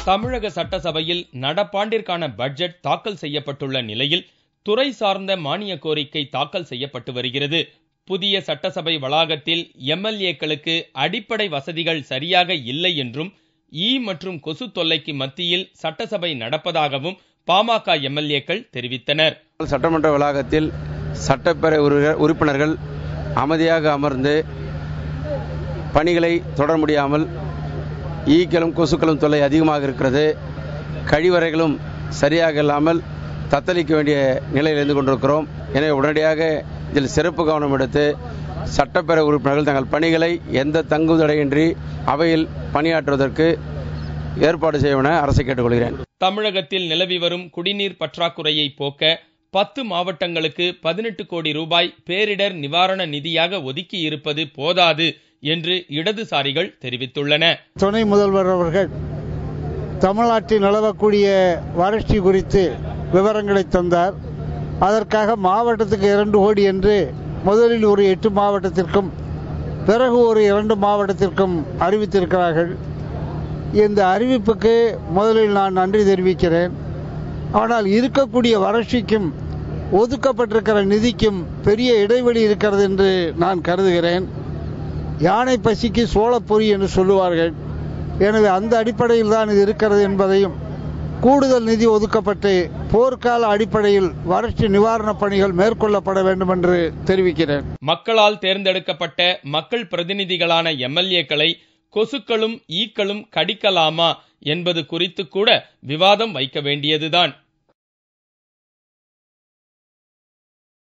தமிழக சட்டசபையில் நடப்பாண்டிற்கான பட்ஜெட் தாக்கல் செய்யப்பட்டுள்ள நிலையில் துறை சார்ந்த மானிய கோரிக்கை தாக்கல் செய்யப்பட்டு வருகிறது. புதிய சட்டசபை வளாகத்தில் எம்எல்ஏக்களுக்கு அடிப்படை வசதிகள் சரியாக இல்லை என்றும் ஈ மற்றும் கொசு தொல்லைக்கு மத்தியில் சட்டசபை நடப்பதாகவும் பாமக எம்எல்ஏக்கள் தெரிவித்தனர். சட்டமன்ற வளாகத்தில் சட்டப்பேரவை உறுப்பினர்கள் அமைதியாக அமர்ந்து பணிகளை தொடர முடியாமல் ஈக்களும் கொசுக்களும் தொல்லை அதிகமாக இருக்கிறது. கழிவறைகளும் சரியாக இல்லாமல் தத்தளிக்க வேண்டிய நிலையில் இருந்து கொண்டிருக்கிறோம். எனவே உடனடியாக இதில் சிறப்பு கவனம் எடுத்து சட்டப்பேரவை உறுப்பினர்கள் தங்கள் பணிகளை எந்த தங்குதடையின்றி அவையில் பணியாற்றுவதற்கு ஏற்பாடு செய்ய அரசை கேட்டுக்கொள்கிறேன். தமிழகத்தில் நிலவி வரும் குடிநீர் பற்றாக்குறையை போக்க 10 மாவட்டங்களுக்கு 18 கோடி ரூபாய் பேரிடர் நிவாரண நிதியாக ஒதுக்கி இருப்பது போதாது என்று இடதுசாரிகள் தெரிவித்துள்ளன. துணை முதல்வர் அவர்கள் தமிழ்நாட்டில் நிலவக்கூடிய வறட்சி குறித்து விவரங்களை தந்தார். அதற்காக மாவட்டத்துக்கு 2 கோடி என்று முதலில் ஒரு 8 மாவட்டத்திற்கும் பிறகு ஒரு 2 மாவட்டத்திற்கும் அறிவித்திருக்கிறார்கள். இந்த அறிவிப்புக்கு முதலில் நான் நன்றி தெரிவிக்கிறேன். ஆனால் இருக்கக்கூடிய வறட்சிக்கும் ஒதுக்கப்பட்டிருக்கிற நிதிக்கும் பெரிய இடைவெளி இருக்கிறது என்று நான் கருதுகிறேன். யானை பசிக்கு சோளப்பொறி என்று சொல்லுவார்கள். எனவே அந்த அடிப்படையில் தான் இது இருக்கிறது என்பதையும் கூடுதல் நிதி ஒதுக்கப்பட்டு போர்க்கால அடிப்படையில் வறட்சி நிவாரணப் பணிகள் மேற்கொள்ளப்பட வேண்டும் என்று தெரிவிக்கிறேன். மக்களால் தேர்ந்தெடுக்கப்பட்ட மக்கள் பிரதிநிதிகளான எம்எல்ஏக்களை கொசுக்களும் ஈக்களும் கடிக்கலாமா என்பது குறித்து கூட விவாதம் வைக்க வேண்டியதுதான்.